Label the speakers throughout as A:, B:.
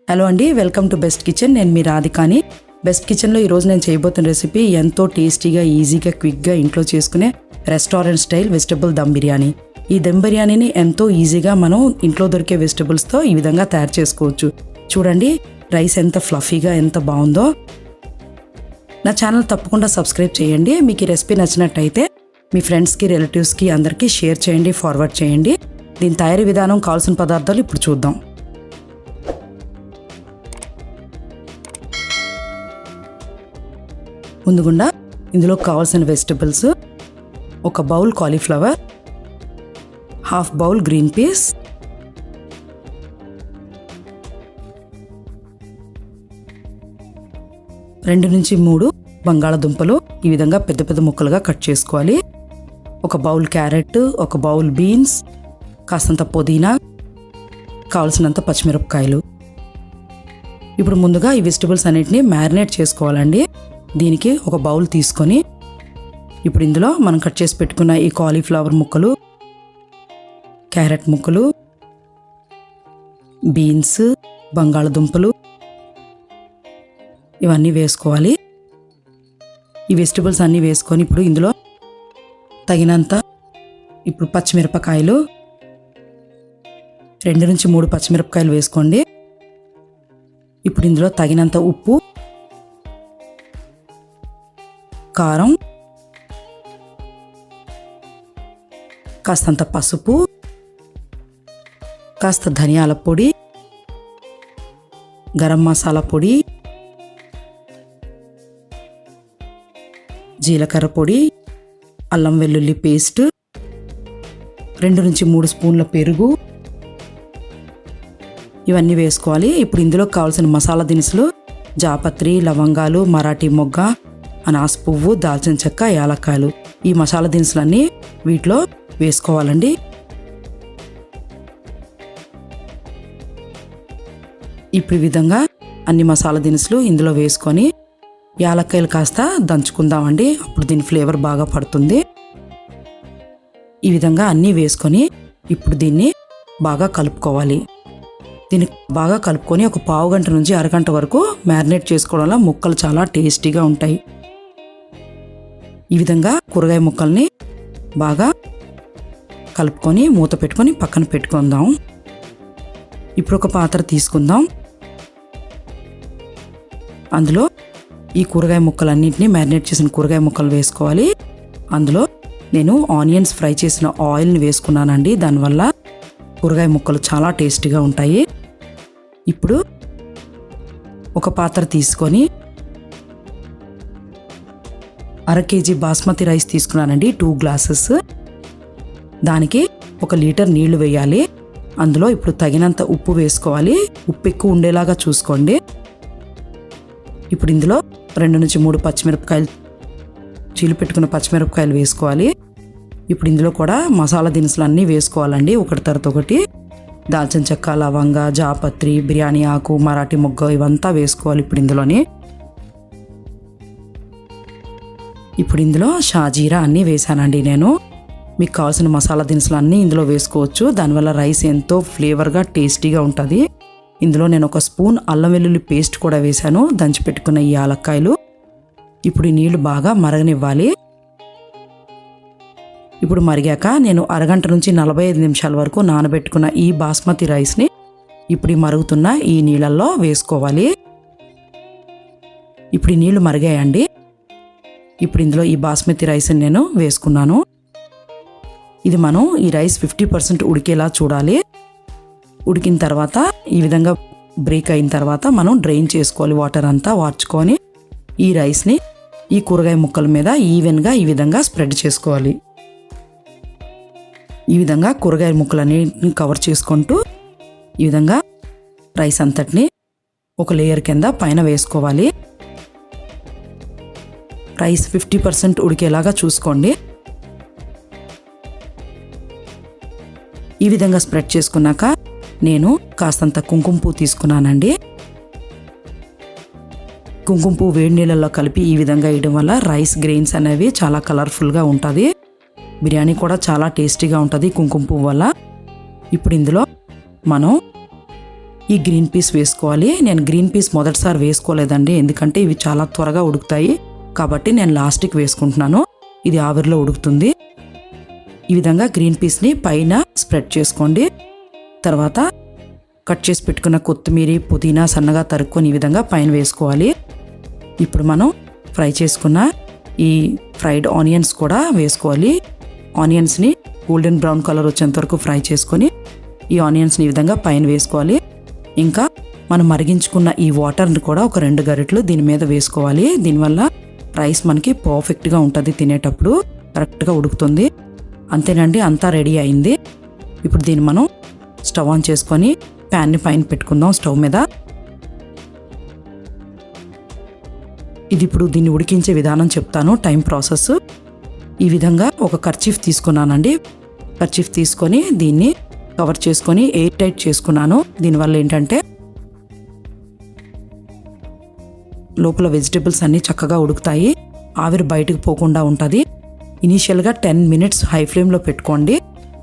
A: Hello అండి, welcome to best kitchen. నేను మీ రాధికాని. Best కిచెన్లో ఈరోజు నేను చేయబోతున్న రెసిపీ ఎంతో టేస్టీగా, ఈజీగా, క్విక్గా ఇంట్లో చేసుకునే restaurant style vegetable dum biryani. ఈ దమ్ బిర్యానీని ఎంతో ఈజీగా మనం ఇంట్లో దొరికే వెజిటబుల్స్తో ఈ విధంగా తయారు చేసుకోవచ్చు. చూడండి రైస్ ఎంత ఫ్లఫీగా, ఎంత బాగుందో. నా ఛానల్ తప్పకుండా సబ్స్క్రైబ్ చేయండి. మీకు ఈ రెసిపీ నచ్చినట్టయితే మీ ఫ్రెండ్స్కి, రిలేటివ్స్కి అందరికీ షేర్ చేయండి, ఫార్వర్డ్ చేయండి. దీని తయారీ విధానం, కావాల్సిన పదార్థాలు ఇప్పుడు చూద్దాం. ముందుగుండా ఇందులో కావాల్సిన వెజిటబుల్స్: ఒక bowl cauliflower, half bowl green peas, రెండు నుంచి మూడు బంగాళదుంపలు ఈ విధంగా పెద్ద పెద్ద ముక్కలుగా కట్ చేసుకోవాలి. ఒక బౌల్ క్యారెట్, ఒక బౌల్ బీన్స్, కాస్తంత పుదీనా, కావలసినంత పచ్చిమిరపకాయలు. ఇప్పుడు ముందుగా ఈ వెజిటబుల్స్ అన్నిటిని మ్యారినేట్ చేసుకోవాలండి. దీనికి ఒక బౌల్ తీసుకొని ఇప్పుడు ఇందులో మనం కట్ చేసి పెట్టుకున్న ఈ కాలీఫ్లవర్ ముక్కలు, క్యారెట్ ముక్కలు, బీన్స్, బంగాళదుంపలు ఇవన్నీ వేసుకోవాలి. ఈ వెజిటబుల్స్ అన్నీ వేసుకొని ఇప్పుడు ఇందులో తగినంత ఇప్పుడు పచ్చిమిరపకాయలు, 2 నుంచి 3 పచ్చిమిరపకాయలు వేసుకోండి. ఇప్పుడు ఇందులో తగినంత ఉప్పు, కారం, కాస్తంత పసుపు, కాస్త ధనియాల పొడి, గరం మసాలా పొడి, జీలకర్ర పొడి, అల్లం వెల్లుల్లి పేస్ట్, 2 నుంచి 3 స్పూన్ల పెరుగు ఇవన్నీ వేసుకోవాలి. ఇప్పుడు ఇందులో కావాల్సిన మసాలా దినుసులు: జాపత్రి, లవంగాలు, మరాఠీ మొగ్గ, అనాస పువ్వు, దాల్చిన చెక్క, యాలక్కాయలు. ఈ మసాలా దినుసులన్నీ వీటిలో వేసుకోవాలండి. ఇప్పుడు ఈ విధంగా అన్ని మసాలా దినుసులు ఇందులో వేసుకొని యాలక్కాయలు కాస్త దంచుకుందామండి. అప్పుడు దీని ఫ్లేవర్ బాగా పడుతుంది. ఈ విధంగా అన్నీ వేసుకొని ఇప్పుడు దీన్ని బాగా కలుపుకోవాలి. దీన్ని బాగా కలుపుకొని ఒక పావు గంట నుంచి అరగంట వరకు మ్యారినేట్ చేసుకోవడం వల్ల ముక్కలు చాలా టేస్టీగా ఉంటాయి. ఈ విధంగా కూరగాయ ముక్కల్ని బాగా కలుపుకొని మూత పెట్టుకొని పక్కన పెట్టుకుందాం. ఇప్పుడు ఒక పాత్ర తీసుకుందాం. అందులో ఈ కూరగాయ ముక్కలన్నింటినీ, మ్యారినేట్ చేసిన కూరగాయ ముక్కలు వేసుకోవాలి. అందులో నేను ఆనియన్స్ ఫ్రై చేసిన ఆయిల్ని వేసుకున్నానండి. దానివల్ల కూరగాయ ముక్కలు చాలా టేస్టీగా ఉంటాయి. ఇప్పుడు ఒక పాత్ర తీసుకొని 1/2 kg బాస్మతి రైస్ తీసుకున్నానండి, 2 గ్లాసెస్. దానికి 1 లీటర్ నీళ్లు వేయాలి. అందులో ఇప్పుడు తగినంత ఉప్పు వేసుకోవాలి. ఉప్పు ఎక్కువ ఉండేలాగా చూసుకోండి. ఇప్పుడు ఇందులో 2 నుంచి 3 పచ్చిమిరపకాయలు, చీలి పెట్టుకున్న పచ్చిమిరపకాయలు వేసుకోవాలి. ఇప్పుడు ఇందులో కూడా మసాలా దినుసులు అన్నీ వేసుకోవాలండి, ఒకటి తర్వాత ఒకటి. దాల్చిన చెక్క, లవంగ, జాపత్రి, బిర్యానీ ఆకు, మరాఠీ మొగ్గ ఇవంతా వేసుకోవాలి. ఇప్పుడు ఇందులో షాజీరా అన్నీ వేసానండి నేను. మీకు కావాల్సిన మసాలా దినుసులు అన్నీ ఇందులో వేసుకోవచ్చు. దానివల్ల రైస్ ఎంతో ఫ్లేవర్గా, టేస్టీగా ఉంటుంది. ఇందులో నేను 1 స్పూన్ అల్లం వెల్లుల్లి పేస్ట్ కూడా వేశాను, దంచి పెట్టుకున్న ఈ యాలక్కాయలు. ఇప్పుడు ఈ నీళ్లు బాగా మరగనివ్వాలి. ఇప్పుడు మరిగాక నేను అరగంట నుంచి 45 నిమిషాల వరకు నానబెట్టుకున్న ఈ బాస్మతి రైస్ని ఇప్పుడు ఈ మరుగుతున్న ఈ నీళ్ళల్లో వేసుకోవాలి. ఇప్పుడు ఈ నీళ్లు మరిగాయండి. ఇప్పుడు ఇందులో ఈ బాస్మతి రైస్ని నేను వేసుకున్నాను. ఇది మనం ఈ రైస్ 50% ఉడికేలా చూడాలి. ఉడికిన తర్వాత ఈ విధంగా బ్రేక్ అయిన తర్వాత మనం డ్రైన్ చేసుకోవాలి. వాటర్ అంతా వార్చుకొని ఈ రైస్ని ఈ కూరగాయ ముక్కల మీద ఈవెన్గా ఈ విధంగా స్ప్రెడ్ చేసుకోవాలి. ఈ విధంగా కూరగాయ ముక్కలన్నీ కవర్ చేసుకుంటూ ఈ విధంగా రైస్ అంతటిని ఒక లేయర్ కింద పైన వేసుకోవాలి. రైస్ 50% ఉడికేలాగా చూసుకోండి. ఈ విధంగా స్ప్రెడ్ చేసుకున్నాక నేను కాస్తంత కుంకుమ పువ్వు తీసుకున్నానండి. కుంకుమ పువ్వు వేడి నీళ్ళల్లో కలిపి ఈ విధంగా వేయడం వల్ల రైస్ గ్రెయిన్స్ అనేవి చాలా కలర్ఫుల్గా ఉంటుంది. బిర్యానీ కూడా చాలా టేస్టీగా ఉంటుంది కుంకుమ పువ్వు వల్ల. ఇప్పుడు ఇందులో మనం ఈ గ్రీన్ పీస్ వేసుకోవాలి. నేను గ్రీన్ పీస్ మొదటిసారి వేసుకోలేదండి, ఎందుకంటే ఇవి చాలా త్వరగా ఉడుకుతాయి కాబట్టి నేను లాస్ట్కి వేసుకుంటున్నాను. ఇది ఆవిరిలో ఉడుకుతుంది. ఈ విధంగా గ్రీన్ పీస్ని పైన స్ప్రెడ్ చేసుకోండి. తర్వాత కట్ చేసి పెట్టుకున్న కొత్తిమీర, పుదీనా సన్నగా తరుక్కొని ఈ విధంగా పైన వేసుకోవాలి. ఇప్పుడు మనం ఫ్రై చేసుకున్న ఈ ఫ్రైడ్ ఆనియన్స్ కూడా వేసుకోవాలి. ఆనియన్స్ని గోల్డెన్ బ్రౌన్ కలర్ వచ్చేంత వరకు ఫ్రై చేసుకొని ఈ ఆనియన్స్ని ఈ విధంగా పైన వేసుకోవాలి. ఇంకా మనం మరిగించుకున్న ఈ వాటర్ని కూడా ఒక 2 గరిటెలు దీని మీద వేసుకోవాలి. దీనివల్ల రైస్ మనకి పర్ఫెక్ట్గా ఉంటుంది, తినేటప్పుడు కరెక్ట్గా ఉడుకుతుంది. అంతేనండి, అంతా రెడీ అయింది. ఇప్పుడు దీన్ని మనం స్టవ్ ఆన్ చేసుకొని ప్యాన్ని పైన పెట్టుకుందాం స్టవ్ మీద. ఇది ఇప్పుడు దీన్ని ఉడికించే విధానం చెప్తాను, టైం ప్రాసెస్. ఈ విధంగా ఒక కర్చీఫ్ తీసుకున్నానండి. కర్చీఫ్ తీసుకొని దీన్ని కవర్ చేసుకొని ఎయిర్ టైట్ చేసుకున్నాను. దీనివల్ల ఏంటంటే లోపల వెజిటేబుల్స్ అన్నీ చక్కగా ఉడుకుతాయి, ఆవిరి బయటకు పోకుండా ఉంటుంది. ఇనీషియల్గా 10 మినిట్స్ హై ఫ్లేమ్లో పెట్టుకోండి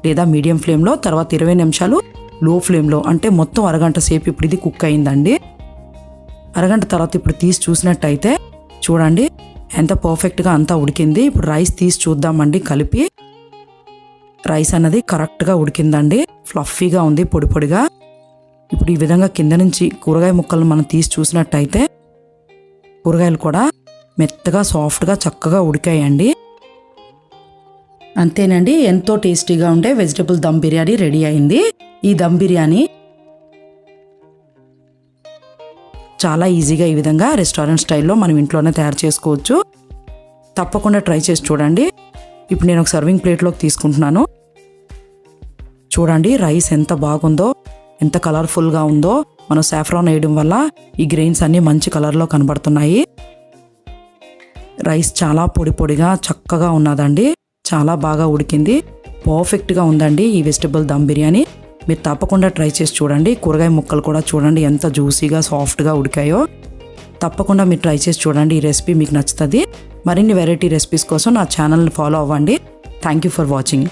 A: లేదా మీడియం ఫ్లేమ్లో, తర్వాత 20 నిమిషాలు లో ఫ్లేమ్లో, అంటే మొత్తం అరగంట సేపు ఇప్పుడు ఇది కుక్ అయిందండి. అరగంట తర్వాత ఇప్పుడు తీసి చూసినట్టయితే చూడండి ఎంత పర్ఫెక్ట్గా అంతా ఉడికింది. ఇప్పుడు రైస్ తీసి చూద్దామండి కలిపి. రైస్ అన్నది కరెక్ట్గా ఉడికిందండి, ఫ్లఫీగా ఉంది, పొడి పొడిగా. ఇప్పుడు ఈ విధంగా కింద నుంచి కూరగాయ ముక్కలను మనం తీసి చూసినట్టయితే కూరగాయలు కూడా మెత్తగా సాఫ్ట్గా చక్కగా ఉడికాయండి. అంతేనండి, ఎంతో టేస్టీగా ఉండే వెజిటబుల్ దమ్ బిర్యానీ రెడీ అయింది. ఈ దమ్ బిర్యానీ చాలా ఈజీగా ఈ విధంగా రెస్టారెంట్ స్టైల్లో మనం ఇంట్లోనే తయారు చేసుకోవచ్చు. తప్పకుండా ట్రై చేసి చూడండి. ఇప్పుడు నేను ఒక సర్వింగ్ ప్లేట్లోకి తీసుకుంటున్నాను. చూడండి రైస్ ఎంత బాగుందో, ఎంత కలర్ఫుల్గా ఉందో. మనం సాఫ్రాన్ వేయడం వల్ల ఈ గ్రెయిన్స్ అన్నీ మంచి కలర్లో కనబడుతున్నాయి. రైస్ చాలా పొడి పొడిగా చక్కగా ఉన్నదండి, చాలా బాగా ఉడికింది, పర్ఫెక్ట్గా ఉందండి ఈ వెజిటబుల్ దమ్ బిర్యానీ. మీరు తప్పకుండా ట్రై చేసి చూడండి. కూరగాయ ముక్కలు కూడా చూడండి ఎంత జ్యూసీగా సాఫ్ట్గా ఉడికాయో. తప్పకుండా మీరు ట్రై చేసి చూడండి. ఈ రెసిపీ మీకు నచ్చుతుంది. మరిన్ని వెరైటీ రెసిపీస్ కోసం నా ఛానల్ని ఫాలో అవ్వండి. Thank you for watching.